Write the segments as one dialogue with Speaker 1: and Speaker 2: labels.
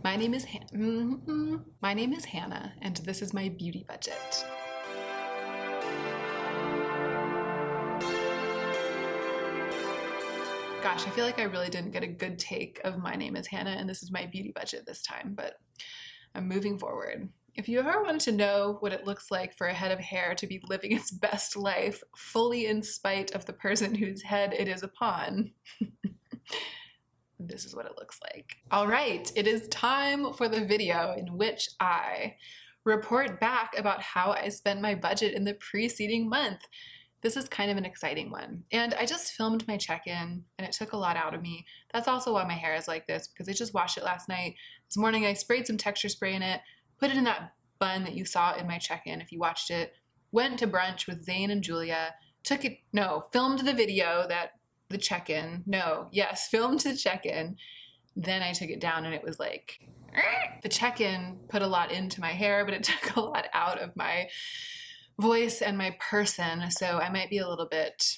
Speaker 1: My name is Hannah, and this is my beauty budget. Gosh, I feel like I really didn't get a good take of my name is Hannah, and this is my beauty budget this time, but I'm moving forward. If you ever wanted to know what it looks like for a head of hair to be living its best life, fully in spite of the person whose head it is upon, this is what it looks like. All right, it is time for the video in which I report back about how I spent my budget in the preceding month. This is kind of an exciting one. And I just filmed my check-in and it took a lot out of me. That's also why my hair is like this, because I just washed it last night. This morning I sprayed some texture spray in it, put it in that bun that you saw in my check-in if you watched it, went to brunch with Zane and Julia, filmed the video the check-in, filmed the check-in. Then I took it down and it was like, the check-in put a lot into my hair, but it took a lot out of my voice and my person, so I might be a little bit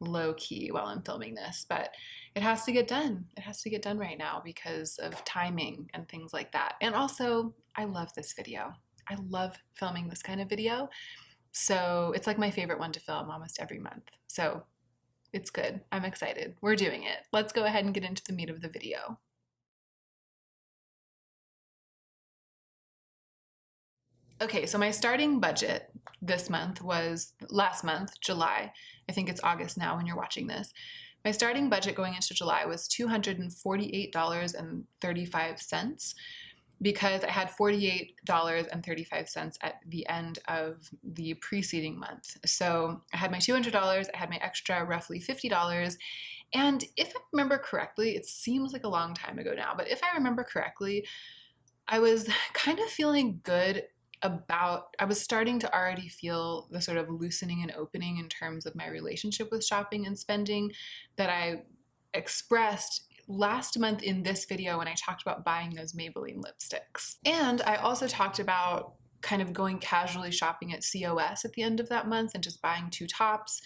Speaker 1: low-key while I'm filming this, but it has to get done. It has to get done right now because of timing and things like that. And also, I love this video. I love filming this kind of video, so it's like my favorite one to film almost every month. So it's good. I'm excited. We're doing it. Let's go ahead and get into the meat of the video. Okay, so my starting budget this month was last month, July. I think it's August now when you're watching this. My starting budget going into July was $248.35 because I had $48.35 at the end of the preceding month. So I had my $200, I had my extra roughly $50, and if I remember correctly, it seems like a long time ago now, but if I remember correctly, I was kind of feeling good I was starting to already feel the sort of loosening and opening in terms of my relationship with shopping and spending that I expressed last month in this video when I talked about buying those Maybelline lipsticks. And I also talked about kind of going casually shopping at COS at the end of that month and just buying 2 tops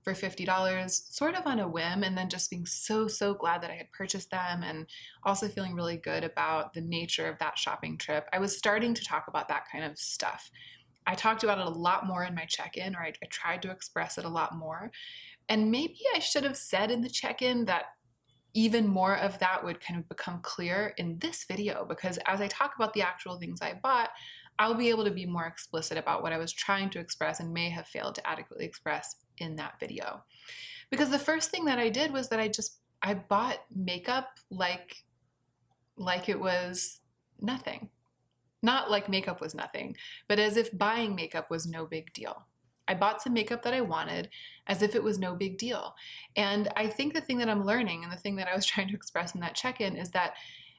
Speaker 1: for $50, sort of on a whim, and then just being so glad that I had purchased them, and also feeling really good about the nature of that shopping trip. I was starting to talk about that kind of stuff. I talked about it a lot more in my check-in, or I tried to express it a lot more. And maybe I should have said in the check-in that even more of that would kind of become clear in this video, because as I talk about the actual things I bought, I'll be able to be more explicit about what I was trying to express and may have failed to adequately express in that video. Because the first thing that I did was that I bought makeup like it was nothing. Not like makeup was nothing, but as if buying makeup was no big deal. I bought some makeup that I wanted as if it was no big deal. And I think the thing that I'm learning and the thing that I was trying to express in that check-in is that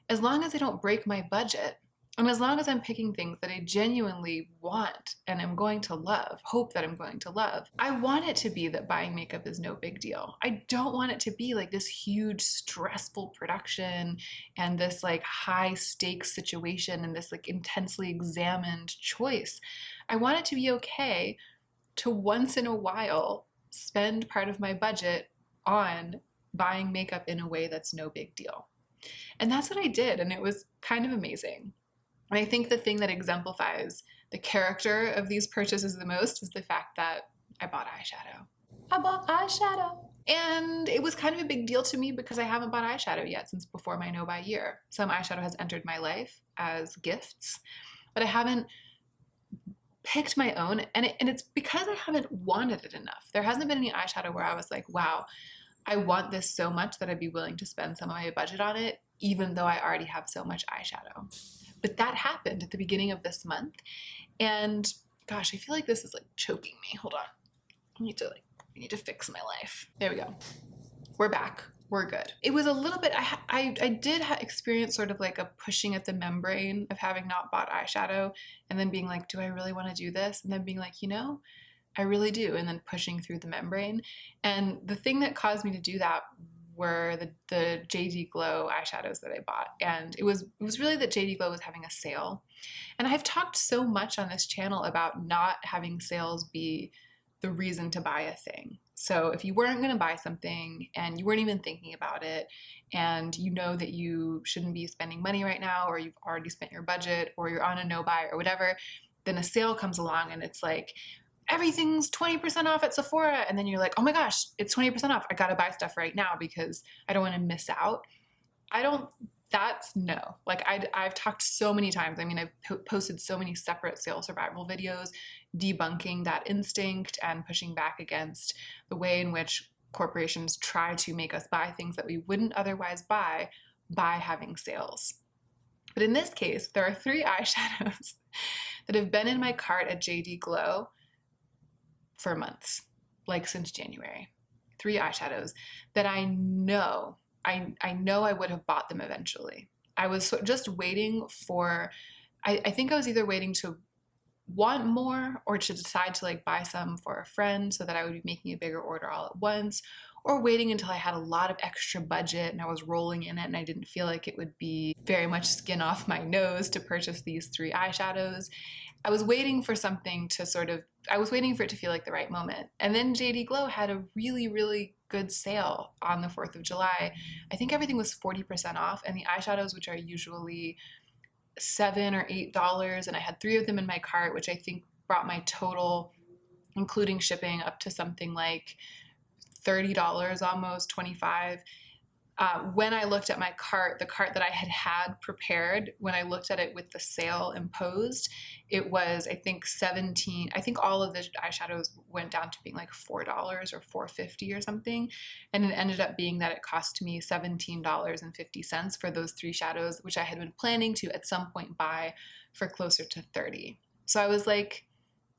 Speaker 1: as long as I don't break my budget, and as long as I'm picking things that I genuinely want and I'm going to love, hope that I'm going to love, I want it to be that buying makeup is no big deal. I don't want it to be like this huge stressful production and this like high stakes situation and this like intensely examined choice. I want it to be okay to once in a while spend part of my budget on buying makeup in a way that's no big deal. And that's what I did, and it was kind of amazing. And I think the thing that exemplifies the character of these purchases the most is the fact that I bought eyeshadow. I bought eyeshadow! And it was kind of a big deal to me because I haven't bought eyeshadow yet since before my no-buy year. Some eyeshadow has entered my life as gifts, but I haven't picked my own, and it's because I haven't wanted it enough. There hasn't been any eyeshadow where I was like, wow, I want this so much that I'd be willing to spend some of my budget on it, even though I already have so much eyeshadow. But that happened at the beginning of this month, and gosh, I feel like this is like choking me. Hold on. I need to fix my life. There we go. We're back. We're good. It was a little bit, I did experience sort of like a pushing at the membrane of having not bought eyeshadow and then being like, do I really want to do this? And then being like, I really do. And then pushing through the membrane. And the thing that caused me to do that were the JD Glow eyeshadows that I bought. And it was really that JD Glow was having a sale. And I've talked so much on this channel about not having sales be the reason to buy a thing. So if you weren't going to buy something and you weren't even thinking about it, and you know that you shouldn't be spending money right now, or you've already spent your budget, or you're on a no buy or whatever, then a sale comes along and it's like, everything's 20% off at Sephora. And then you're like, oh my gosh, it's 20% off. I got to buy stuff right now because I don't want to miss out. That's no. Like I've talked so many times. I mean, I've posted so many separate sales survival videos debunking that instinct and pushing back against the way in which corporations try to make us buy things that we wouldn't otherwise buy by having sales. But in this case, there are 3 eyeshadows that have been in my cart at JD Glow for months, like since January. 3 eyeshadows that I know I would have bought them eventually. I was just waiting for, I think I was either waiting to want more or to decide to like buy some for a friend so that I would be making a bigger order all at once, or waiting until I had a lot of extra budget and I was rolling in it and I didn't feel like it would be very much skin off my nose to purchase these 3 eyeshadows. I was waiting for something to I was waiting for it to feel like the right moment. And then JD Glow had a really, really good sale on the 4th of July. I think everything was 40% off, and the eyeshadows, which are usually $7 or $8, and I had 3 of them in my cart, which I think brought my total, including shipping, up to something like $30 almost, $25. When I looked at my cart, the cart that I had prepared, when I looked at it with the sale imposed, it was, I think, 17. I think all of the eyeshadows went down to being like $4 or $4.50 or something. And it ended up being that it cost me $17.50 for those 3 shadows, which I had been planning to at some point buy for closer to $30. So I was like,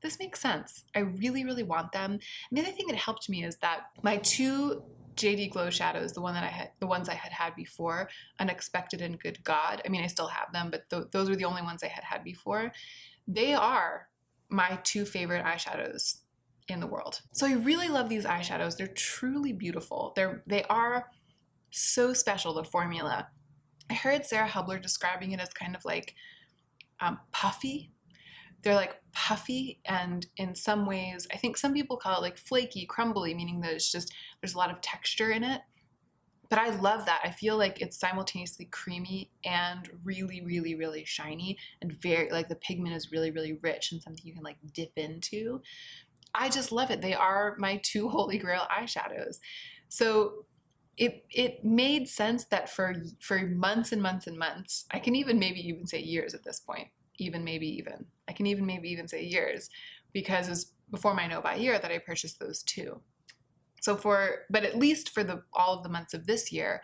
Speaker 1: this makes sense. I really, really want them. And the other thing that helped me is that my 2 JD Glow shadows, the ones I had before, Unexpected and Good God. I mean, I still have them, but those were the only ones I had before. They are my 2 favorite eyeshadows in the world. So I really love these eyeshadows. They're truly beautiful. They are so special, the formula. I heard Sarah Hubler describing it as kind of like puffy. They're like puffy, and in some ways, I think some people call it like flaky, crumbly, meaning that it's just, there's a lot of texture in it. But I love that. I feel like it's simultaneously creamy and really, really, really shiny, and very, like the pigment is really, really rich and something you can like dip into. I just love it. They are my 2 holy grail eyeshadows. So it made sense that for months and months and months, I can maybe even say years at this point, I can maybe even say years, because it was before my no buy year that I purchased those 2. So but at least for all of the months of this year,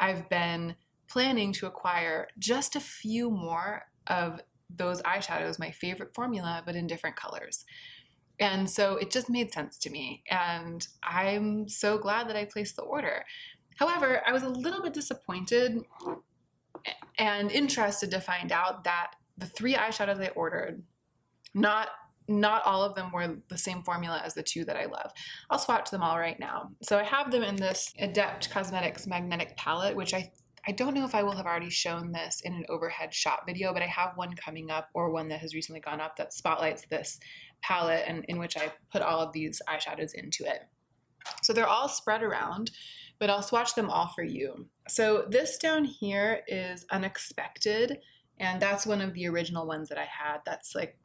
Speaker 1: I've been planning to acquire just a few more of those eyeshadows, my favorite formula, but in different colors. And so it just made sense to me, and I'm so glad that I placed the order. However, I was a little bit disappointed and interested to find out that the 3 eyeshadows I ordered, not all of them were the same formula as the 2 that I love. I'll swatch them all right now. So I have them in this Adept Cosmetics Magnetic Palette, which I don't know if I will have already shown this in an overhead shot video, but I have one coming up, or one that has recently gone up, that spotlights this palette and in which I put all of these eyeshadows into it. So they're all spread around, but I'll swatch them all for you. So this down here is Unexpected, and that's one of the original ones that I had. That's like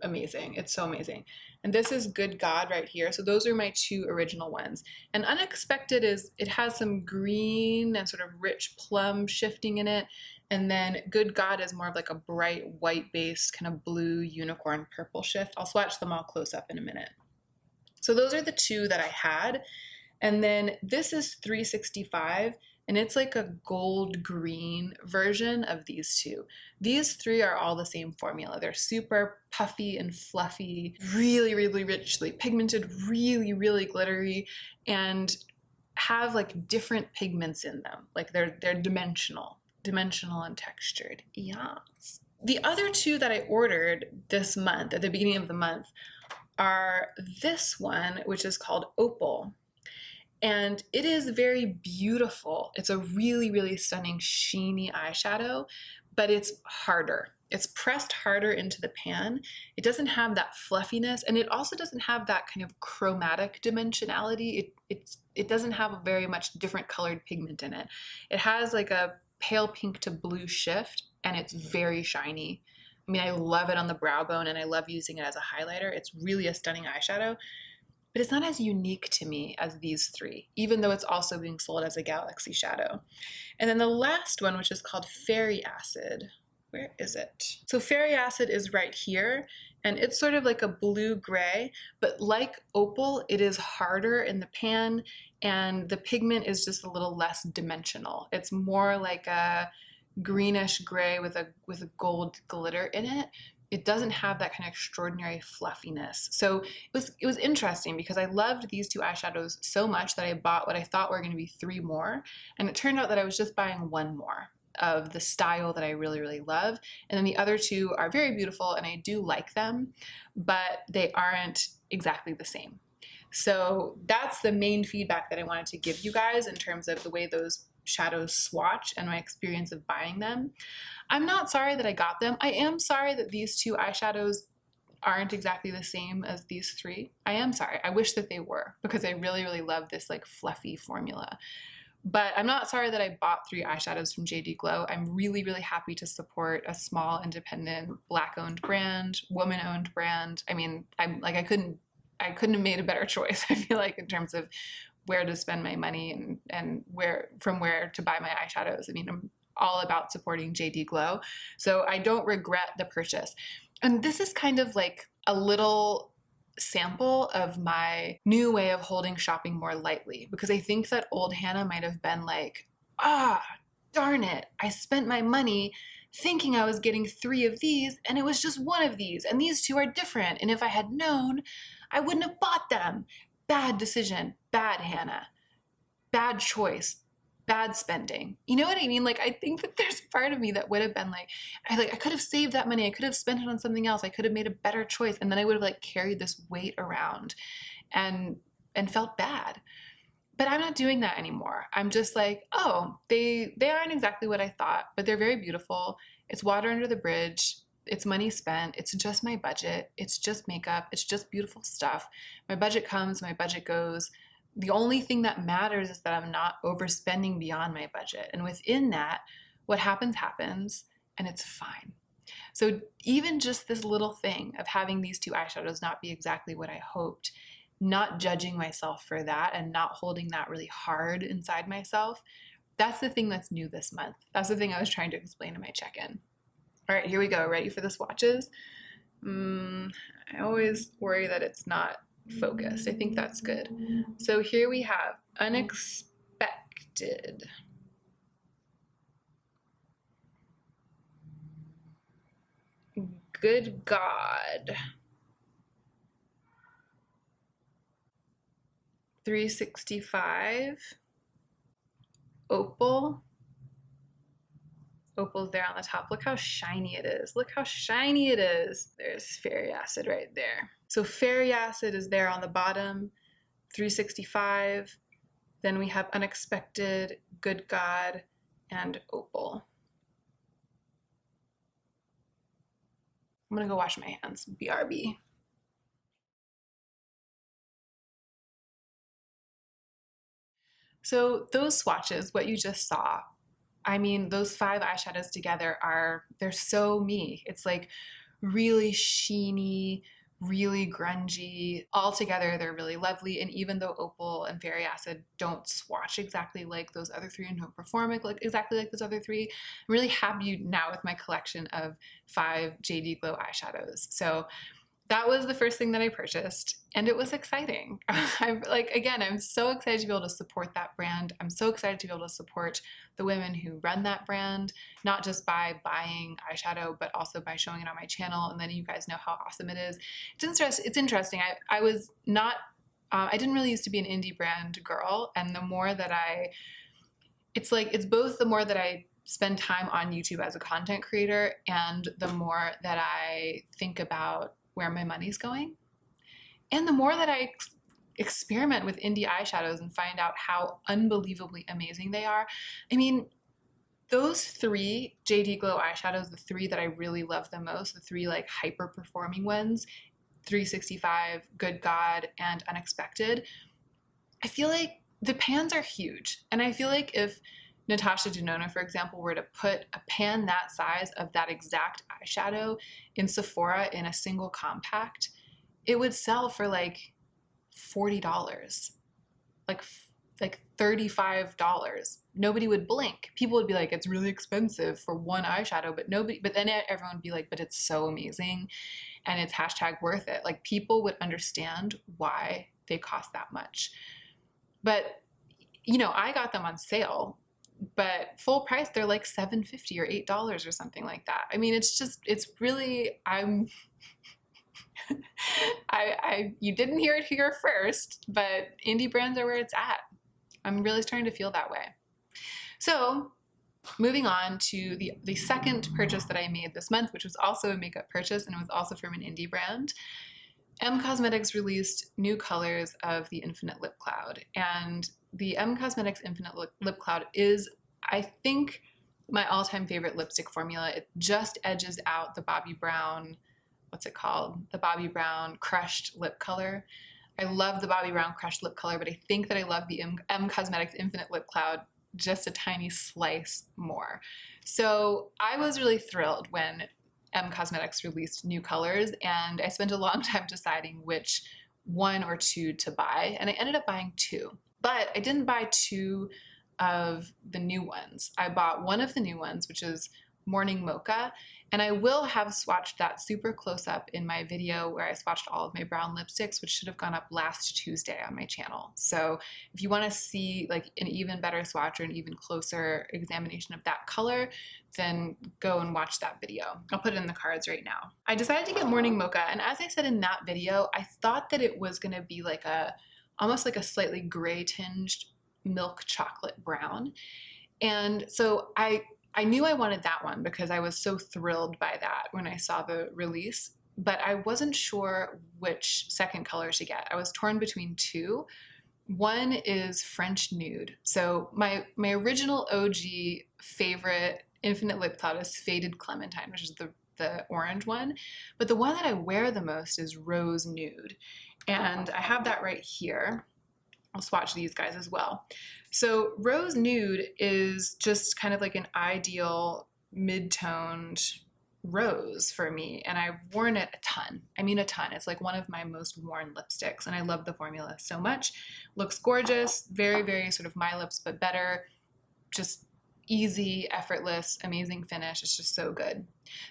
Speaker 1: amazing. It's so amazing. And this is Good God right here. So those are my 2 original ones. And Unexpected it has some green and sort of rich plum shifting in it. And then Good God is more of like a bright white base, kind of blue unicorn purple shift. I'll swatch them all close up in a minute. So those are the 2 that I had. And then this is 365, and it's like a gold green version of these 2. These 3 are all the same formula. They're super puffy and fluffy, really, really richly pigmented, really, really glittery, and have like different pigments in them. Like they're dimensional and textured. Yes. The other 2 that I ordered this month, at the beginning of the month, are this one, which is called Opal. And it is very beautiful. It's a really, really stunning, sheeny eyeshadow, but it's harder. it's pressed harder into the pan. It doesn't have that fluffiness, and it also doesn't have that kind of chromatic dimensionality. It doesn't have a very much different colored pigment in it. It has like a pale pink to blue shift, and it's very shiny. I mean, I love it on the brow bone, and I love using it as a highlighter. It's really a stunning eyeshadow, but it's not as unique to me as these three, even though it's also being sold as a Galaxy shadow. And then the last one, which is called Fairy Acid. Where is it? So Fairy Acid is right here, and it's sort of like a blue-gray, but like Opal, it is harder in the pan, and the pigment is just a little less dimensional. It's more like a greenish gray with a gold glitter in it. It doesn't have that kind of extraordinary fluffiness. So it was interesting because I loved these two eyeshadows so much that I bought what I thought were going to be 3 more, and it turned out that I was just buying 1 more of the style that I really, really love. And then the other 2 are very beautiful, and I do like them, but they aren't exactly the same. So that's the main feedback that I wanted to give you guys in terms of the way those shadows swatch and my experience of buying them. I'm not sorry that I got them. I am sorry that these 2 eyeshadows aren't exactly the same as these 3. I am sorry. I wish that they were, because I really, really love this like fluffy formula. But I'm not sorry that I bought 3 eyeshadows from JD Glow. I'm really, really happy to support a small, independent, Black-owned brand, woman-owned brand. I mean, I couldn't have made a better choice, I feel like, in terms of where to spend my money and where to buy my eyeshadows. I mean, I'm all about supporting JD Glow, so I don't regret the purchase. And this is kind of like a little sample of my new way of holding shopping more lightly, because I think that old Hannah might have been like, darn it, I spent my money thinking I was getting 3 of these, and it was just 1 of these, and these 2 are different, and if I had known, I wouldn't have bought them. Bad decision, bad Hannah, bad choice, bad spending. You know what I mean? Like, I think that there's a part of me that would have been like, I could have saved that money. I could have spent it on something else. I could have made a better choice. And then I would have like carried this weight around and felt bad. But I'm not doing that anymore. I'm just like, oh, they aren't exactly what I thought, but they're very beautiful. It's water under the bridge. It's money spent. It's just my budget. It's just makeup. It's just beautiful stuff. My budget comes, my budget goes. The only thing that matters is that I'm not overspending beyond my budget. And within that, what happens, happens, and it's fine. So even just this little thing of having these 2 eyeshadows not be exactly what I hoped, not judging myself for that and not holding that really hard inside myself, that's the thing that's new this month. That's the thing I was trying to explain in my check-in. All right, here we go. Ready for the swatches? I always worry that it's not focused. I think that's good. So here we have Unexpected. Good God. 365. Opal. Opal's there on the top. Look how shiny it is. Look how shiny it is. There's Fairy Acid right there. So Fairy Acid is there on the bottom, 365. Then we have Unexpected, Good God, and Opal. I'm gonna go wash my hands. BRB. So those swatches, what you just saw, I mean, those 5 eyeshadows together they're so me. It's like really sheeny, really grungy. All together, they're really lovely. And even though Opal and Fairy Acid don't swatch exactly like those other 3 and don't perform exactly like those other 3, I'm really happy now with my collection of 5 JD Glow eyeshadows. So that was the first thing that I purchased, and it was exciting. I'm so excited to be able to support that brand. I'm so excited to be able to support the women who run that brand, not just by buying eyeshadow, but also by showing it on my channel, and then you guys know how awesome it is. It's interesting. I didn't really used to be an indie brand girl, and the more that it's both the more that I spend time on YouTube as a content creator, and the more that I think about where my money's going, and the more that I experiment with indie eyeshadows and find out how unbelievably amazing they are. I mean, those three JD Glow eyeshadows, the three that I really love the most, the three like hyper performing ones, 365, Good God, and Unexpected, I feel like the pans are huge. And I feel like if Natasha Denona, for example, were to put a pan that size of that exact eyeshadow in Sephora in a single compact, it would sell for like $40, like $35. Nobody would blink. People would be like, it's really expensive for one eyeshadow, but then everyone would be like, but it's so amazing and it's hashtag worth it. Like, people would understand why they cost that much. But, you know, I got them on sale, but full price, they're like $7.50 or $8 or something like that. I mean, it's really, you didn't hear it here first, but indie brands are where it's at. I'm really starting to feel that way. So moving on to the second purchase that I made this month, which was also a makeup purchase, and it was also from an indie brand. Cosmetics released new colors of the Infinite Lip Cloud, and the Cosmetics Infinite Lip Cloud is, I think, my all-time favorite lipstick formula. It just edges out the Bobbi Brown, what's it called? The Bobbi Brown Crushed Lip Color. I love the Bobbi Brown Crushed Lip Color, but I think that I love the Cosmetics Infinite Lip Cloud just a tiny slice more. So I was really thrilled when Cosmetics released new colors, and I spent a long time deciding which one or two to buy, and I ended up buying two. But I didn't buy two of the new ones. I bought one of the new ones, which is Morning Mocha, and I will have swatched that super close up in my video where I swatched all of my brown lipsticks, which should have gone up last Tuesday on my channel. So if you want to see like an even better swatch or an even closer examination of that color, then go and watch that video. I'll put it in the cards right now. I decided to get Morning Mocha, and as I said in that video, I thought that it was going to be like almost like a slightly gray tinged milk chocolate brown. And so I knew I wanted that one because I was so thrilled by that when I saw the release, but I wasn't sure which second color to get. I was torn between two. One is French Nude. So my original OG favorite Infinite Lip Cloud is Faded Clementine, which is the orange one. But the one that I wear the most is Rose Nude. And I have that right here. I'll swatch these guys as well. So Rose Nude is just kind of like an ideal mid-toned rose for me, and I've worn it a ton. I mean a ton. It's like one of my most worn lipsticks, and I love the formula so much. Looks gorgeous, very, very sort of My Lips but better, just easy, effortless, amazing finish. It's just so good.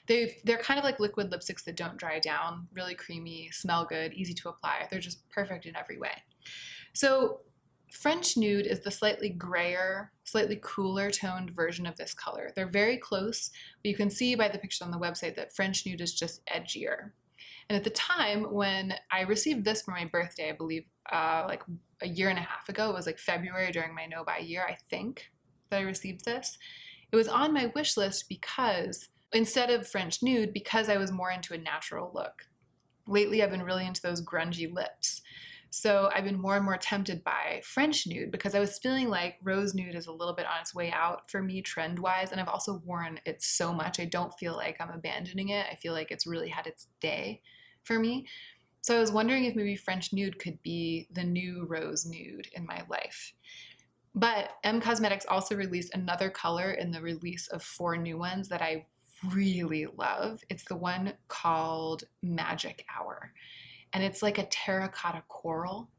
Speaker 1: They're kind of like liquid lipsticks that don't dry down, really creamy, smell good, easy to apply. They're just perfect in every way. So French Nude is the slightly grayer, slightly cooler toned version of this color. They're very close, but you can see by the picture on the website that French Nude is just edgier. And at the time when I received this for my birthday, I believe like a year and a half ago, it was like February during my no-buy year, I think, that I received this. It was on my wish list because, instead of French Nude, because I was more into a natural look. Lately, I've been really into those grungy lips. So I've been more and more tempted by French Nude because I was feeling like Rose Nude is a little bit on its way out for me trend-wise, and I've also worn it so much I don't feel like I'm abandoning it. I feel like it's really had its day for me. So I was wondering if maybe French Nude could be the new Rose Nude in my life. But Cosmetics also released another color in the release of 4 new ones that I really love. It's the one called Magic Hour. And it's like a terracotta coral.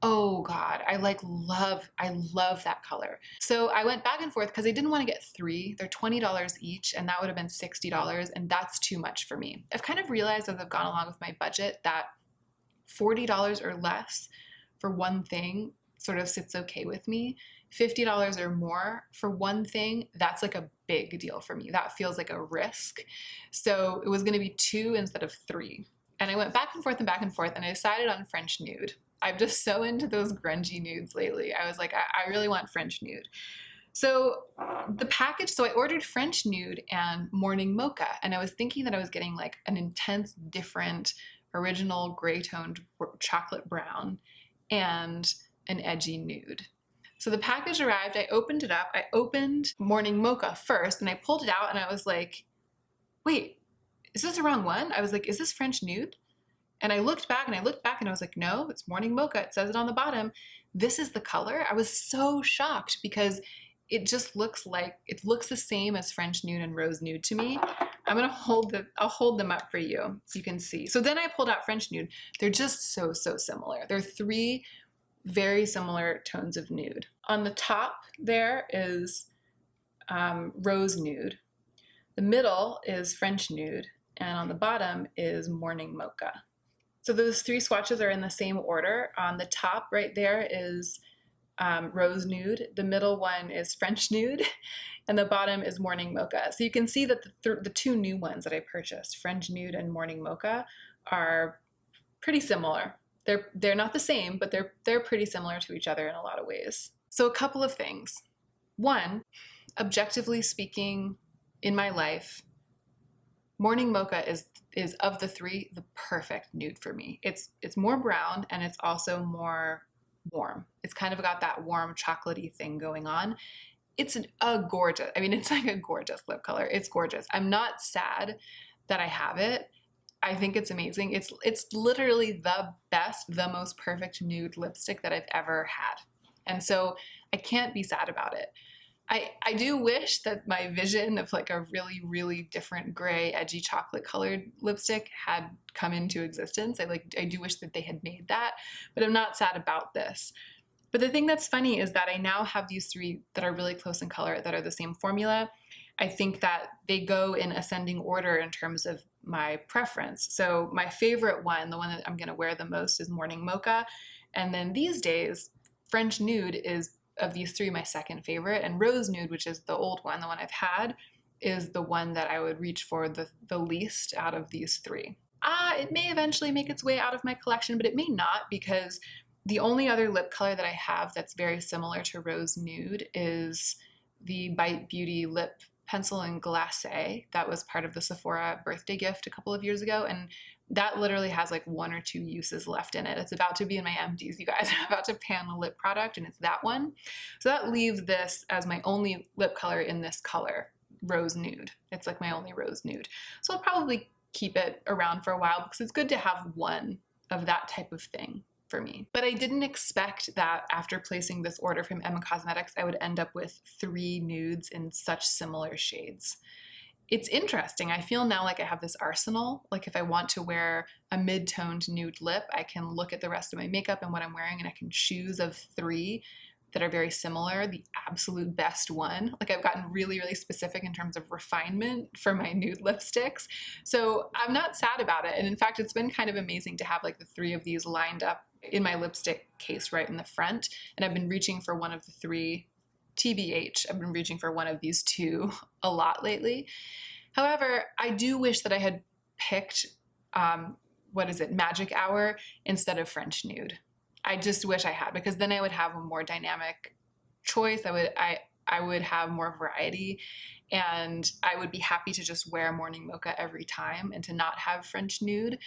Speaker 1: Oh God, I love that color. So I went back and forth because I didn't want to get 3. They're $20 each, and that would have been $60, and that's too much for me. I've kind of realized as I've gone along with my budget that $40 or less for one thing sort of sits okay with me. $50 or more for one thing, that's like a big deal for me. That feels like a risk. So it was going to be 2 instead of 3. And I went back and forth, and I decided on French Nude. I'm just so into those grungy nudes lately. I was like, I really want French Nude. So the package, so I ordered French Nude and Morning Mocha, and I was thinking that I was getting like an intense, different, original gray toned chocolate brown and an edgy nude. So the package arrived, I opened it up, I opened Morning Mocha first, and I pulled it out and I was like, wait, is this the wrong one? I was like, is this French Nude? And I looked back and I looked back and I was like, no, it's Morning Mocha. It says it on the bottom. This is the color. I was so shocked because it just looks like, it looks the same as French Nude and Rose Nude to me. I'll hold them up for you so you can see. So then I pulled out French Nude. They're just so similar. They're three very similar tones of nude. On the top there is Rose Nude. The middle is French Nude. And on the bottom is Morning Mocha. So those three swatches are in the same order. On the top right there is Rose Nude. The middle one is French Nude. And the bottom is Morning Mocha. So you can see that the two new ones that I purchased, French Nude and Morning Mocha, are pretty similar. They're not the same, but they're pretty similar to each other in a lot of ways. So a couple of things. One, objectively speaking, in my life, Morning Mocha is of the three the perfect nude for me. It's more brown and it's also more warm. It's kind of got that warm chocolatey thing going on. It's a gorgeous, I mean, it's like a gorgeous lip color. It's gorgeous. I'm not sad that I have it. I think it's amazing. It's literally the best, the most perfect nude lipstick that I've ever had. And so I can't be sad about it. I do wish that my vision of like a really different gray, edgy chocolate colored lipstick had come into existence. I do wish that they had made that, but I'm not sad about this. But the thing that's funny is that I now have these three that are really close in color that are the same formula. I think that they go in ascending order in terms of my preference. So my favorite one, the one that I'm going to wear the most, is Morning Mocha. And then these days, French Nude is, of these three, my second favorite. And Rose Nude, which is the old one, the one I've had, is the one that I would reach for the least out of these three. It may eventually make its way out of my collection, but it may not, because the only other lip color that I have that's very similar to Rose Nude is the Bite Beauty Lip Pencil in Glacé. That was part of the Sephora birthday gift a couple of years ago, and that literally has like 1 or 2 uses left in it. It's about to be in my empties, you guys. I'm about to pan a lip product, and it's that one. So that leaves this as my only lip color in this color, Rose Nude. It's like my only Rose Nude. So I'll probably keep it around for a while because it's good to have one of that type of thing for me. But I didn't expect that after placing this order from Emma Cosmetics, I would end up with 3 nudes in such similar shades. It's interesting. I feel now like I have this arsenal. Like if I want to wear a mid-toned nude lip, I can look at the rest of my makeup and what I'm wearing, and I can choose of 3 that are very similar, the absolute best one. Like I've gotten really specific in terms of refinement for my nude lipsticks. So I'm not sad about it. And in fact, it's been kind of amazing to have like the 3 of these lined up in my lipstick case right in the front. And I've been reaching for one of the 3. TBH, I've been reaching for one of these 2 a lot lately. However, I do wish that I had picked, Magic Hour instead of French Nude. I just wish I had, because then I would have a more dynamic choice. I would have more variety, and I would be happy to just wear Morning Mocha every time and to not have French Nude.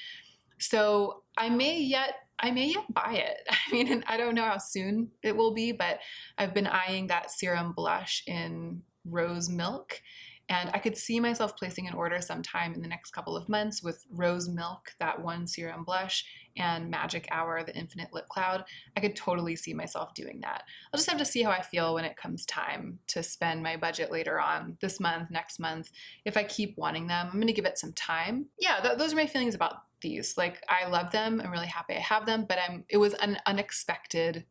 Speaker 1: So I may yet buy it. I mean, and I don't know how soon it will be, but I've been eyeing that serum blush in Rose Milk, and I could see myself placing an order sometime in the next couple of months with Rose Milk, that one serum blush, and Magic Hour, the Infinite Lip Cloud. I could totally see myself doing that. I'll just have to see how I feel when it comes time to spend my budget later on, this month, next month. If I keep wanting them, I'm gonna give it some time. Yeah, those are my feelings about these. Like, I love them. I'm really happy I have them, but it was an unexpected,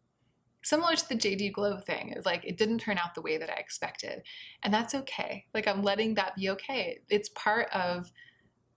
Speaker 1: similar to the JD Glow thing. It's like, it didn't turn out the way that I expected. And that's okay. Like, I'm letting that be okay. It's part of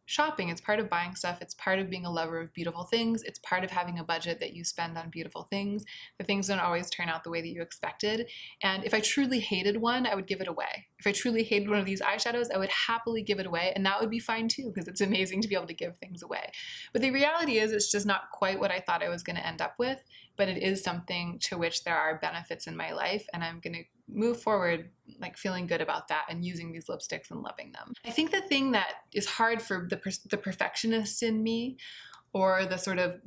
Speaker 1: shopping. It's part of buying stuff. It's part of being a lover of beautiful things. It's part of having a budget that you spend on beautiful things. The things don't always turn out the way that you expected. And if I truly hated one, I would give it away. If I truly hated one of these eyeshadows, I would happily give it away. And that would be fine too, because it's amazing to be able to give things away. But the reality is, it's just not quite what I thought I was going to end up with. But it is something to which there are benefits in my life, and I'm going to move forward like feeling good about that and using these lipsticks and loving them. I think the thing that is hard for the perfectionist in me, or the sort of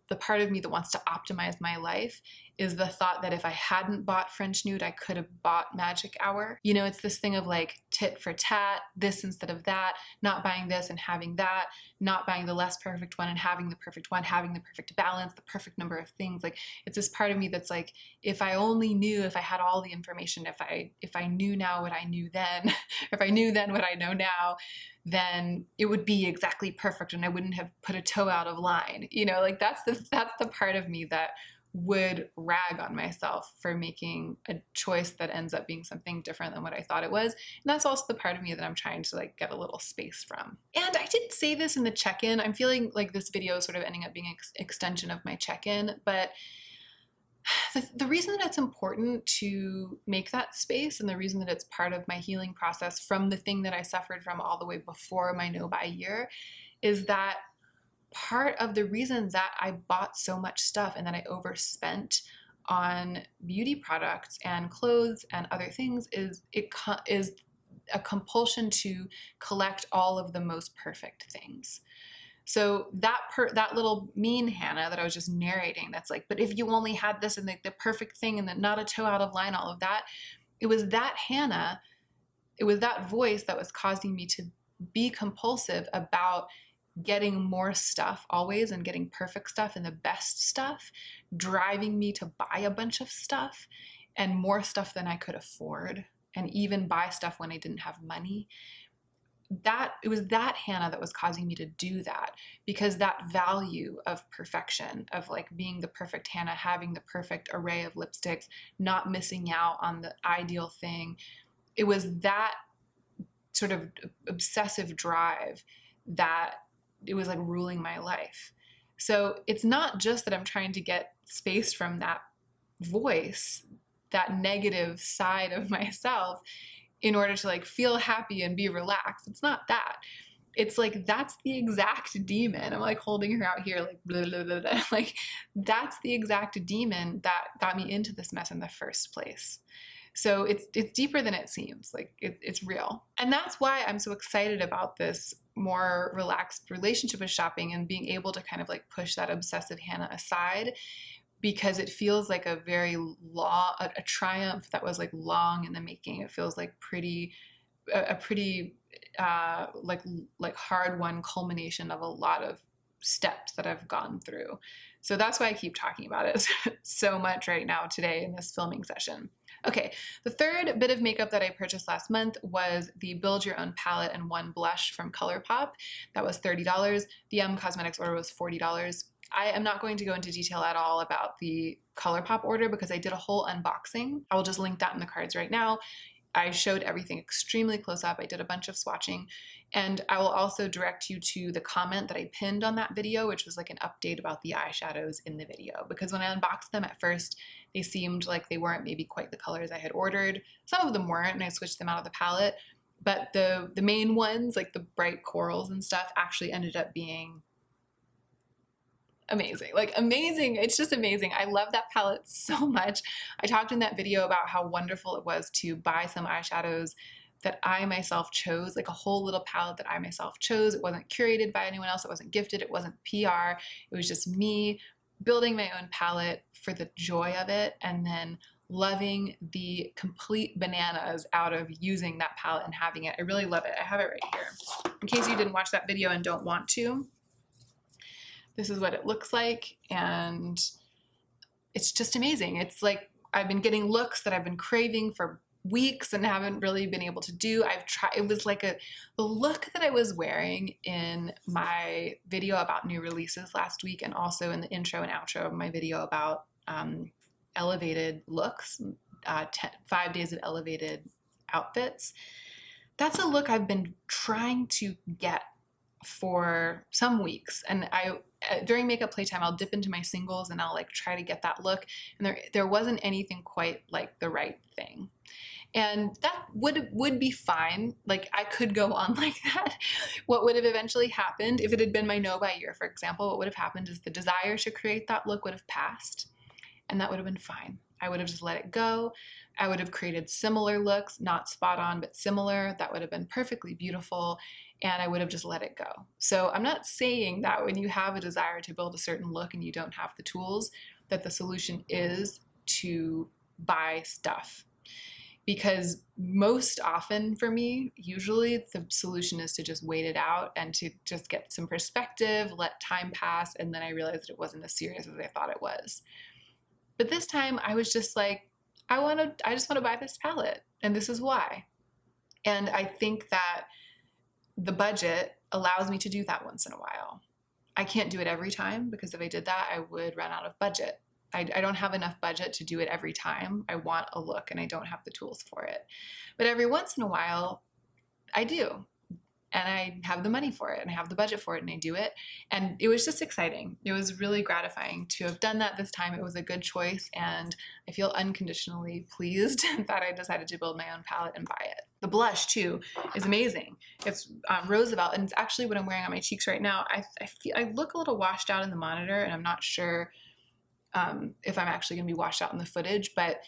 Speaker 1: the part of me that wants to optimize my life, is the thought that if I hadn't bought French Nude, I could have bought Magic Hour. You know, it's this thing of like tit for tat, this instead of that, not buying this and having that, not buying the less perfect one and having the perfect one, having the perfect balance, the perfect number of things. Like, it's this part of me that's like, if I only knew, if I had all the information, if I knew now what I knew then, if I knew then what I know now, then it would be exactly perfect and I wouldn't have put a toe out of line. You know, like that's the part of me that would rag on myself for making a choice that ends up being something different than what I thought it was. And that's also the part of me that I'm trying to like get a little space from. And I didn't say this in the check-in. I'm feeling like this video is sort of ending up being an extension of my check-in, but the reason that it's important to make that space and the reason that it's part of my healing process from the thing that I suffered from all the way before my no-buy year is that part of the reason that I bought so much stuff and that I overspent on beauty products and clothes and other things is a compulsion to collect all of the most perfect things. So that little mean Hannah that I was just narrating, that's like, but if you only had this and the perfect thing and then not a toe out of line, all of that, it was that Hannah, it was that voice that was causing me to be compulsive about getting more stuff always and getting perfect stuff and the best stuff, driving me to buy a bunch of stuff and more stuff than I could afford and even buy stuff when I didn't have money. It was that Hannah that was causing me to do that, because that value of perfection, of like being the perfect Hannah, having the perfect array of lipsticks, not missing out on the ideal thing, it was that sort of obsessive drive that it was like ruling my life. So it's not just that I'm trying to get space from that voice, that negative side of myself, in order to like feel happy and be relaxed. It's not that. It's like, that's the exact demon. I'm like holding her out here like blah, blah, blah, blah. Like that's the exact demon that got me into this mess in the first place. So it's deeper than it seems. Like it's real. And that's why I'm so excited about this more relaxed relationship with shopping and being able to kind of like push that obsessive Hannah aside, because it feels like a very a triumph that was like long in the making. It feels like a pretty like hard won culmination of a lot of steps that I've gone through. So that's why I keep talking about it so much right now today in this filming session. Okay, the third bit of makeup that I purchased last month was the Build Your Own palette and one blush from ColourPop. That was $30. The Cosmetics order was $40. I am not going to go into detail at all about the ColourPop order because I did a whole unboxing. I will just link that in the cards right now. I showed everything extremely close up. I did a bunch of swatching, and I will also direct you to the comment that I pinned on that video, which was like an update about the eyeshadows in the video, because when I unboxed them at first, they seemed like they weren't maybe quite the colors I had ordered. Some of them weren't, and I switched them out of the palette, but the main ones, like the bright corals and stuff, actually ended up being amazing. Like amazing. It's just amazing. I love that palette so much. I talked in that video about how wonderful it was to buy some eyeshadows that I myself chose, like a whole little palette that I myself chose. It wasn't curated by anyone else. It wasn't gifted. It wasn't PR. It was just me building my own palette for the joy of it, and then loving the complete bananas out of using that palette and having it. I really love it. I have it right here. In case you didn't watch that video and don't want to, this is what it looks like, and it's just amazing. It's like I've been getting looks that I've been craving for weeks and haven't really been able to do. I've tried, it was like the look that I was wearing in my video about new releases last week, and also in the intro and outro of my video about elevated looks, 5 days of elevated outfits. That's a look I've been trying to get for some weeks, and during makeup playtime I'll dip into my singles and I'll like try to get that look, and there wasn't anything quite like the right thing, and that would be fine. Like I could go on like that. What would have eventually happened if it had been my no-buy year, for example, what would have happened is the desire to create that look would have passed, and that would have been fine. I would have just let it go. I would have created similar looks, not spot on, but similar. That would have been perfectly beautiful, and I would have just let it go. So I'm not saying that when you have a desire to build a certain look and you don't have the tools, that the solution is to buy stuff. Because most often for me, usually the solution is to just wait it out and to just get some perspective, let time pass, and then I realized it wasn't as serious as I thought it was. But this time I was just like, I just want to buy this palette, and this is why. And I think that the budget allows me to do that once in a while. I can't do it every time, because if I did that, I would run out of budget. I don't have enough budget to do it every time. I want a look and I don't have the tools for it. But every once in a while, I do. And I have the money for it and I have the budget for it and I do it. And it was just exciting. It was really gratifying to have done that this time. It was a good choice and I feel unconditionally pleased that I decided to build my own palette and buy it. The blush too is amazing. It's Roosevelt, and it's actually what I'm wearing on my cheeks right now. I look a little washed out in the monitor, and I'm not sure if I'm actually gonna be washed out in the footage, but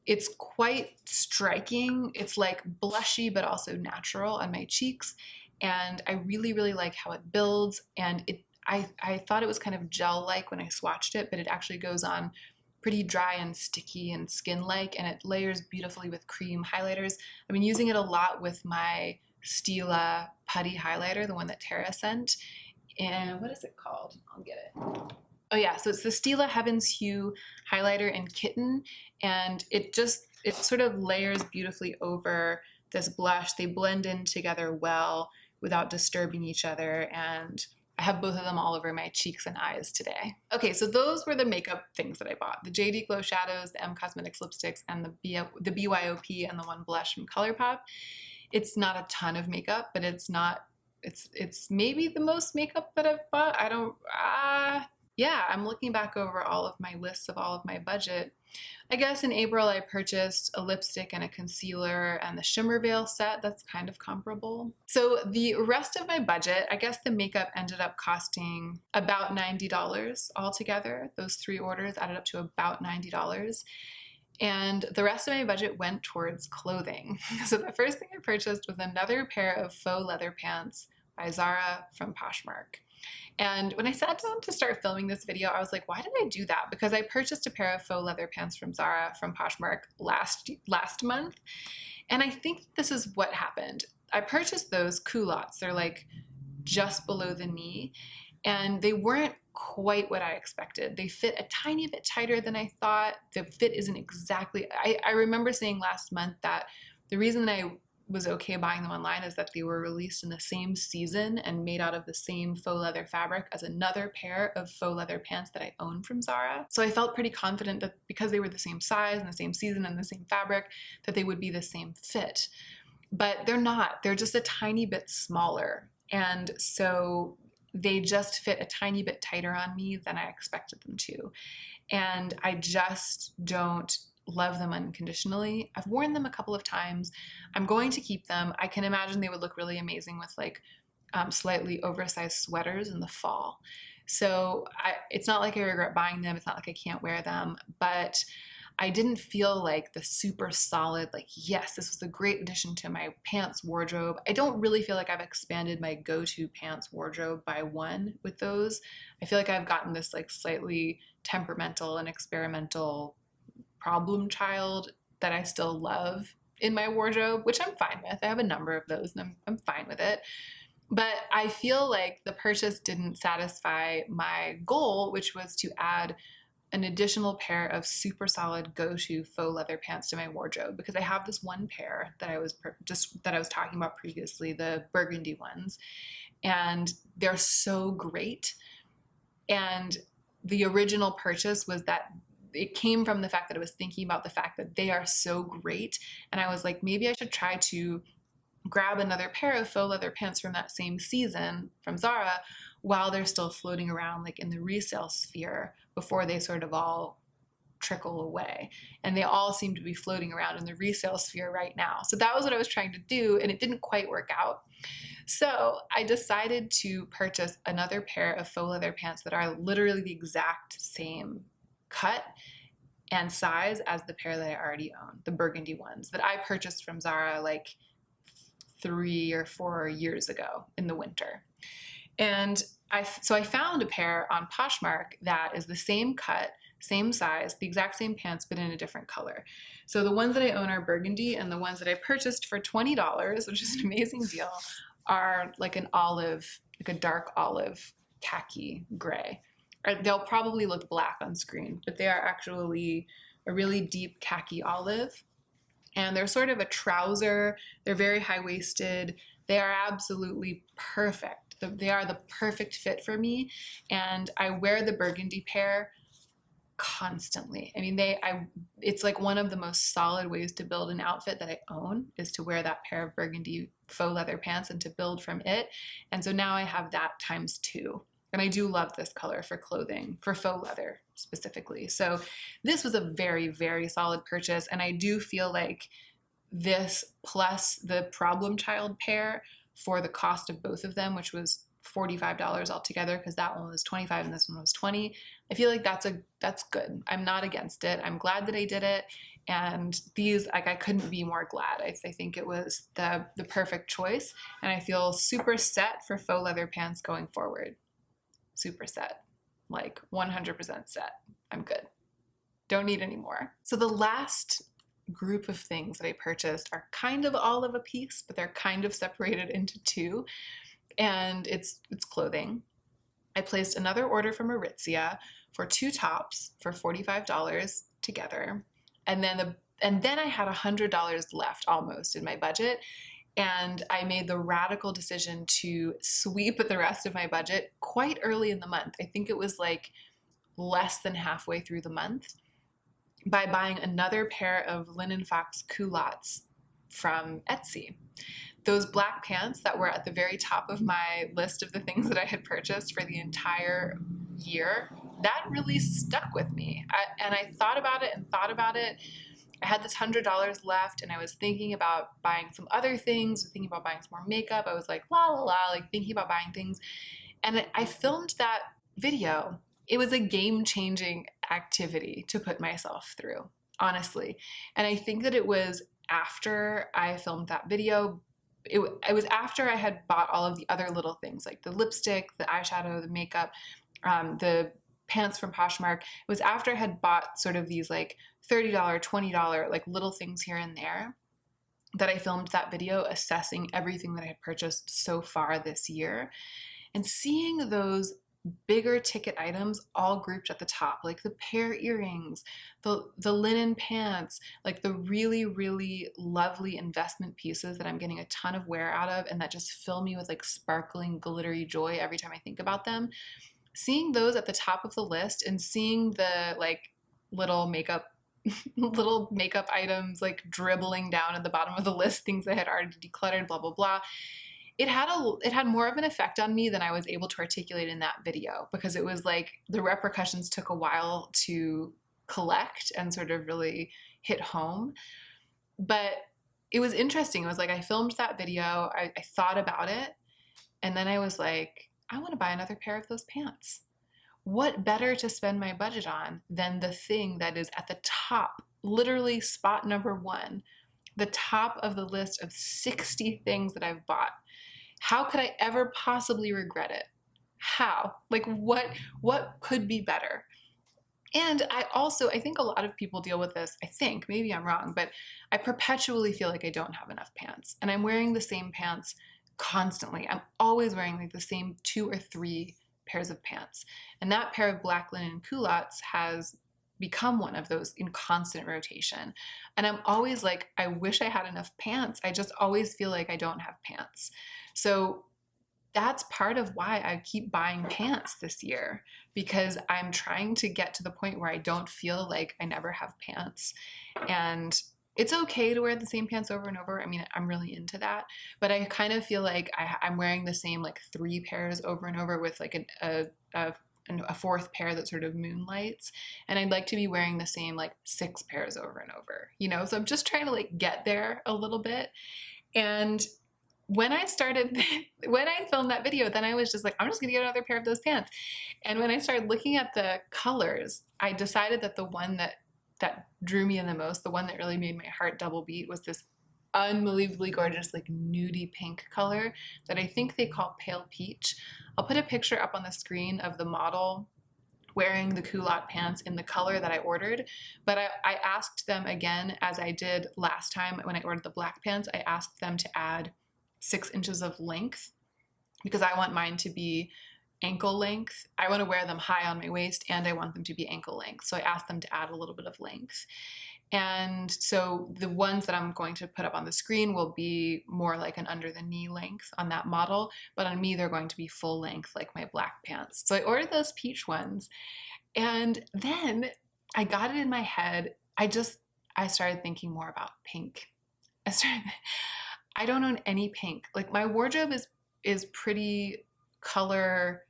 Speaker 1: it's quite striking. It's like blushy, but also natural on my cheeks. And I really, really like how it builds. And I thought it was kind of gel-like when I swatched it, but it actually goes on pretty dry and sticky and skin-like, and it layers beautifully with cream highlighters. I've been using it a lot with my Stila putty highlighter, the one that Tara sent. And what is it called? I'll get it. Oh yeah, so it's the Stila Heaven's Hue highlighter in Kitten, and it sort of layers beautifully over this blush. They blend in together well without disturbing each other, and I have both of them all over my cheeks and eyes today. Okay, so those were the makeup things that I bought. The JD Glow Shadows, the M Cosmetics lipsticks, and the BYOP and the one blush from ColourPop. It's not a ton of makeup, but it's maybe the most makeup that I've bought. Yeah, I'm looking back over all of my lists of all of my budget. I guess in April I purchased a lipstick and a concealer and the Shimmer Veil set. That's kind of comparable. So the rest of my budget, I guess the makeup ended up costing about $90 altogether. Those 3 orders added up to about $90. And the rest of my budget went towards clothing. So the first thing I purchased was another pair of faux leather pants by Zara from Poshmark. And when I sat down to start filming this video, I was like, why did I do that? Because I purchased a pair of faux leather pants from Zara from Poshmark last month. And I think this is what happened. I purchased those culottes. They're like just below the knee, and they weren't quite what I expected. They fit a tiny bit tighter than I thought. The fit isn't exactly, I remember saying last month that the reason that I was okay buying them online is that they were released in the same season and made out of the same faux leather fabric as another pair of faux leather pants that I own from Zara. So I felt pretty confident that because they were the same size and the same season and the same fabric, that they would be the same fit. But they're not. They're just a tiny bit smaller. And so they just fit a tiny bit tighter on me than I expected them to. And I just don't love them unconditionally. I've worn them a couple of times. I'm going to keep them. I can imagine they would look really amazing with like slightly oversized sweaters in the fall. So it's not like I regret buying them. It's not like I can't wear them, but I didn't feel like the super solid, like, yes, this was a great addition to my pants wardrobe. I don't really feel like I've expanded my go-to pants wardrobe by one with those. I feel like I've gotten this like slightly temperamental and experimental problem child that I still love in my wardrobe, which I'm fine with. I have a number of those and I'm fine with it. But I feel like the purchase didn't satisfy my goal, which was to add an additional pair of super solid go-to faux leather pants to my wardrobe, because I have this one pair that I was talking about previously, the burgundy ones, and they're so great. And the original purchase was that it came from the fact that I was thinking about the fact that they are so great. And I was like, maybe I should try to grab another pair of faux leather pants from that same season from Zara while they're still floating around like in the resale sphere before they sort of all trickle away. And they all seem to be floating around in the resale sphere right now. So that was what I was trying to do, and it didn't quite work out. So I decided to purchase another pair of faux leather pants that are literally the exact same cut and size as the pair that I already own, the burgundy ones that I purchased from Zara like 3 or 4 years ago in the winter. And so I found a pair on Poshmark that is the same cut, same size, the exact same pants, but in a different color. So the ones that I own are burgundy, and the ones that I purchased for $20, which is an amazing deal, are like an olive, like a dark olive khaki gray. Or they'll probably look black on screen, but they are actually a really deep khaki olive. And they're sort of a trouser. They're very high-waisted. They are absolutely perfect. They are the perfect fit for me. And I wear the burgundy pair constantly. I mean, it's like one of the most solid ways to build an outfit that I own is to wear that pair of burgundy faux leather pants and to build from it. And so now I have that times two. And I do love this color for clothing, for faux leather specifically. So this was a very, very solid purchase. And I do feel like this plus the problem child pair for the cost of both of them, which was $45 altogether, because that one was $25 and this one was $20. I feel like that's good. I'm not against it. I'm glad that I did it. And these, like, I couldn't be more glad. I think it was the perfect choice. And I feel super set for faux leather pants going forward. Super set, like 100% set. I'm good. Don't need any more. So the last group of things that I purchased are kind of all of a piece, but they're kind of separated into two. And it's clothing. I placed another order from Aritzia for 2 tops for $45 together. And then I had $100 left almost in my budget. And I made the radical decision to sweep the rest of my budget quite early in the month. I think it was like less than halfway through the month, by buying another pair of linen fox culottes from Etsy. Those black pants that were at the very top of my list of the things that I had purchased for the entire year, that really stuck with me. And I thought about it and thought about it. I had this $100 left, and I was thinking about buying some other things, thinking about buying some more makeup. I was like, la la la, like thinking about buying things. And I filmed that video. It was a game-changing activity to put myself through, honestly. And I think that it was after I filmed that video. It was after I had bought all of the other little things, like the lipstick, the eyeshadow, the makeup, the pants from Poshmark. It was after I had bought sort of these like $30, $20, like little things here and there, that I filmed that video assessing everything that I had purchased so far this year. And seeing those bigger ticket items all grouped at the top, like the pear earrings, the linen pants, like the really, really lovely investment pieces that I'm getting a ton of wear out of and that just fill me with like sparkling, glittery joy every time I think about them. Seeing those at the top of the list and seeing the like little makeup items like dribbling down at the bottom of the list, things I had already decluttered, blah, blah, blah. It had more of an effect on me than I was able to articulate in that video, because it was like the repercussions took a while to collect and sort of really hit home. But it was interesting. It was like I filmed that video, I thought about it, and then I was like, I want to buy another pair of those pants. What better to spend my budget on than the thing that is at the top, literally spot number 1, the top of the list of 60 things that I've bought? How could I ever possibly regret it? How? Like what could be better? And I think a lot of people deal with this. I think, maybe I'm wrong, but I perpetually feel like I don't have enough pants, and I'm wearing the same pants constantly. I'm always wearing like the same 2 or 3 pairs of pants. And that pair of black linen culottes has become one of those in constant rotation. And I'm always like, I wish I had enough pants. I just always feel like I don't have pants. So that's part of why I keep buying pants this year, because I'm trying to get to the point where I don't feel like I never have pants. And it's okay to wear the same pants over and over. I mean, I'm really into that, but I kind of feel like I'm wearing the same like 3 pairs over and over with like a 4th pair that sort of moonlights. And I'd like to be wearing the same like 6 pairs over and over, you know? So I'm just trying to like get there a little bit. And when I filmed that video, then I was just like, I'm just gonna get another pair of those pants. And when I started looking at the colors, I decided that the one that drew me in the most, the one that really made my heart double beat, was this unbelievably gorgeous, like nudie pink color that I think they call pale peach. I'll put a picture up on the screen of the model wearing the culotte pants in the color that I ordered. But I asked them again, as I did last time when I ordered the black pants, I asked them to add 6 inches of length because I want mine to be ankle length. I want to wear them high on my waist and I want them to be ankle length. So I asked them to add a little bit of length. And so the ones that I'm going to put up on the screen will be more like an under the knee length on that model, but on me they're going to be full length like my black pants. So I ordered those peach ones, and then I got it in my head. I started thinking more about pink. I don't own any pink. Like my wardrobe is pretty color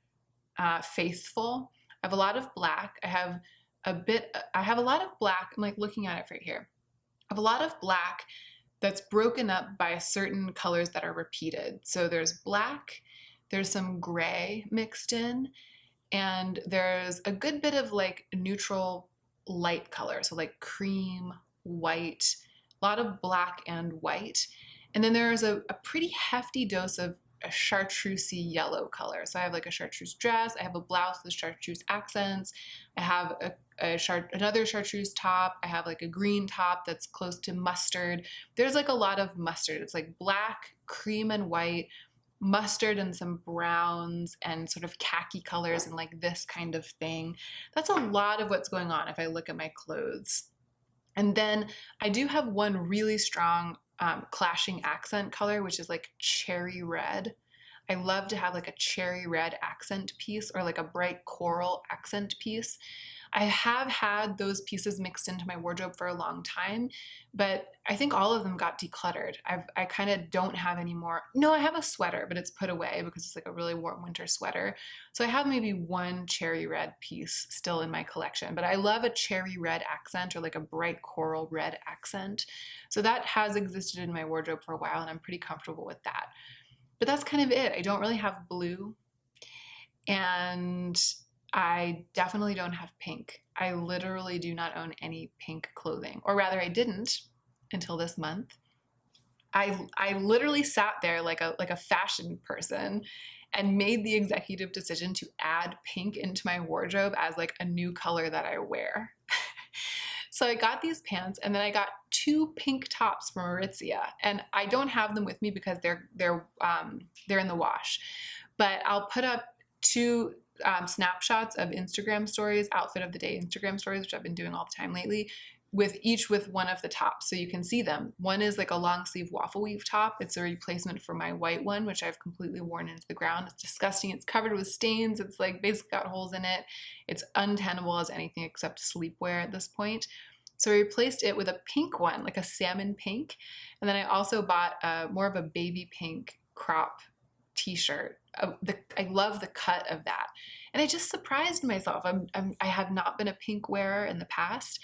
Speaker 1: faithful. I have a lot of black. I have a lot of black. I'm like looking at it right here. I have a lot of black that's broken up by certain colors that are repeated. So there's black, there's some gray mixed in, and there's a good bit of like neutral light color. So like cream, white, a lot of black and white. And then there's a pretty hefty dose of a chartreusey yellow color. So I have like a chartreuse dress, I have a blouse with chartreuse accents, I have another chartreuse top, I have like a green top that's close to mustard. There's like a lot of mustard. It's like black, cream and white, mustard and some browns and sort of khaki colors and like this kind of thing. That's a lot of what's going on if I look at my clothes. And then I do have one really strong clashing accent color, which is like cherry red. I love to have like a cherry red accent piece or like a bright coral accent piece. I have had those pieces mixed into my wardrobe for a long time, but I think all of them got decluttered. I kind of don't have any more. No, I have a sweater, but it's put away because it's like a really warm winter sweater. So I have maybe one cherry red piece still in my collection, but I love a cherry red accent or like a bright coral red accent. So that has existed in my wardrobe for a while and I'm pretty comfortable with that. But that's kind of it. I don't really have blue, and I definitely don't have pink. I literally do not own any pink clothing, or rather I didn't until this month. I literally sat there like a fashion person and made the executive decision to add pink into my wardrobe as like a new color that I wear. So I got these pants, and then I got 2 pink tops from Aritzia, and I don't have them with me because they're in the wash. But I'll put up 2 snapshots of Instagram stories, outfit of the day Instagram stories, which I've been doing all the time lately, with one of the tops so you can see them. One is like a long sleeve waffle weave top. It's a replacement for my white one, which I've completely worn into the ground. It's disgusting. It's covered with stains. It's like basically got holes in it. It's untenable as anything except sleepwear at this point. So I replaced it with a pink one, like a salmon pink. And then I also bought more of a baby pink crop t-shirt. I love the cut of that. And I just surprised myself. I have not been a pink wearer in the past,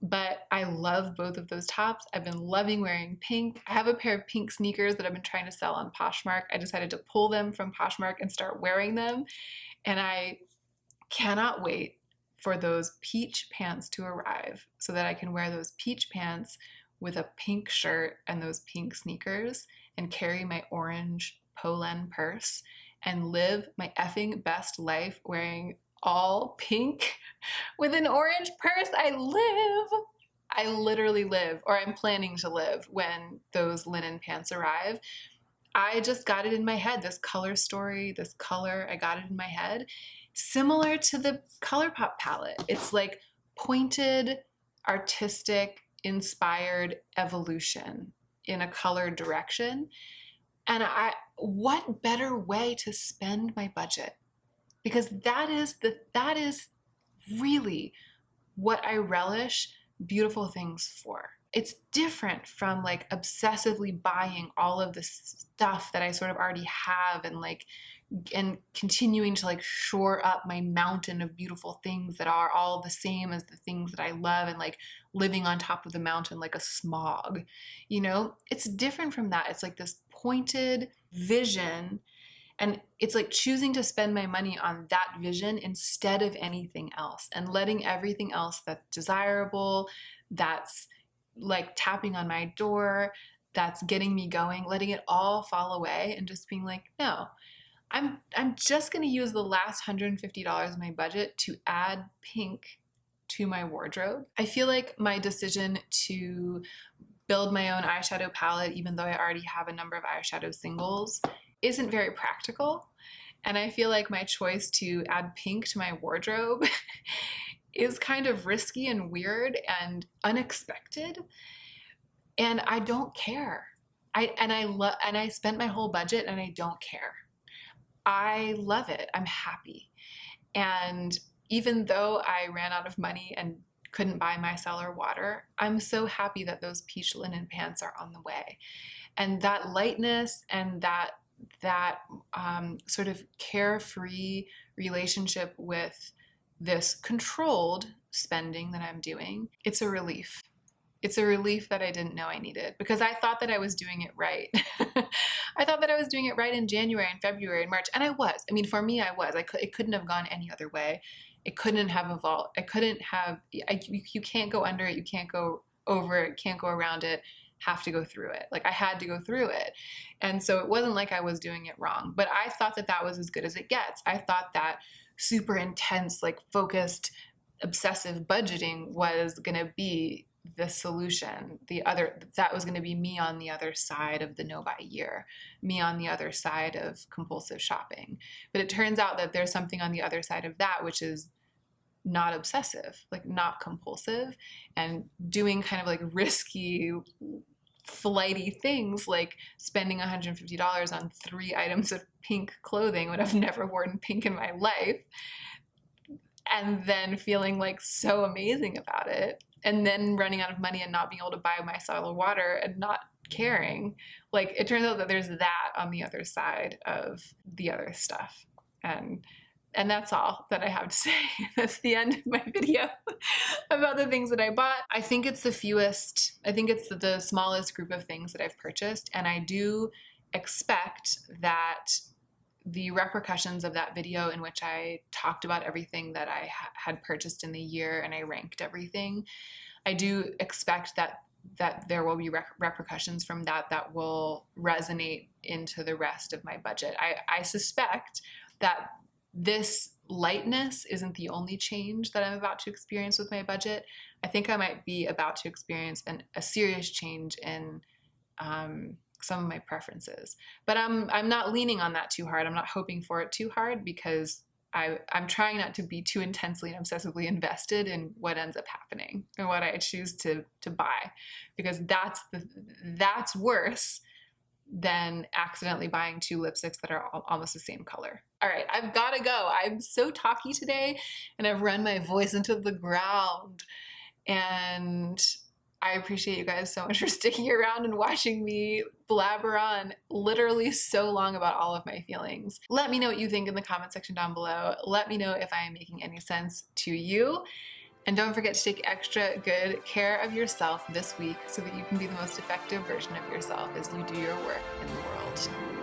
Speaker 1: but I love both of those tops. I've been loving wearing pink. I have a pair of pink sneakers that I've been trying to sell on Poshmark. I decided to pull them from Poshmark and start wearing them. And I cannot wait for those peach pants to arrive so that I can wear those peach pants with a pink shirt and those pink sneakers and carry my orange Polen purse and live my effing best life wearing all pink with an orange purse. I literally live, or I'm planning to live when those linen pants arrive. I just got it in my head, this color story, this color, I got it in my head. Similar to the ColourPop palette. It's like pointed, artistic, inspired evolution in a color direction. And what better way to spend my budget? Because that is really what I relish beautiful things for. It's different from like obsessively buying all of this stuff that I sort of already have and continuing to like shore up my mountain of beautiful things that are all the same as the things that I love and like living on top of the mountain like a smog. You know, it's different from that. It's like this pointed vision, and it's like choosing to spend my money on that vision instead of anything else and letting everything else that's desirable, that's like tapping on my door, that's getting me going, letting it all fall away and just being like, no, I'm just gonna use the last $150 of my budget to add pink to my wardrobe. I feel like my decision to build my own eyeshadow palette, even though I already have a number of eyeshadow singles, isn't very practical. And I feel like my choice to add pink to my wardrobe is kind of risky and weird and unexpected. And I don't care. I spent my whole budget and I don't care. I love it. I'm happy. And even though I ran out of money and couldn't buy micellar water, I'm so happy that those peach linen pants are on the way. And that lightness and that sort of carefree relationship with this controlled spending that I'm doing, it's a relief. It's a relief that I didn't know I needed, because I thought that I was doing it right. I thought that I was doing it right in January and February and March, and I was. I mean, for me, I was. It couldn't have gone any other way. It couldn't have evolved. You can't go under it. You can't go over it. Can't go around it. Have to go through it. Like, I had to go through it. And so it wasn't like I was doing it wrong, but I thought that that was as good as it gets. I thought that super intense, like focused, obsessive budgeting was going to be the solution. That was going to be me on the other side of the no buy year, me on the other side of compulsive shopping. But it turns out that there's something on the other side of that, which is not obsessive, like not compulsive, and doing kind of like risky, flighty things like spending $150 on 3 items of pink clothing when I've never worn pink in my life, and then feeling like so amazing about it, and then running out of money and not being able to buy micellar water and not caring. Like, it turns out that there's that on the other side of the other stuff. And that's all that I have to say. That's the end of my video about the things that I bought. I think it's the fewest, I think it's the smallest group of things that I've purchased. And I do expect that the repercussions of that video, in which I talked about everything that I had purchased in the year and I ranked everything, I do expect that there will be repercussions from that will resonate into the rest of my budget. I suspect that this lightness isn't the only change that I'm about to experience with my budget. I think I might be about to experience a serious change in some of my preferences. But I'm not leaning on that too hard. I'm not hoping for it too hard, because I'm trying not to be too intensely and obsessively invested in what ends up happening and what I choose to buy, because that's worse than accidentally buying 2 lipsticks that are almost the same color. All right, I've got to go. I'm so talky today and I've run my voice into the ground. And I appreciate you guys so much for sticking around and watching me blabber on literally so long about all of my feelings. Let me know what you think in the comment section down below. Let me know if I am making any sense to you. And don't forget to take extra good care of yourself this week so that you can be the most effective version of yourself as you do your work in the world.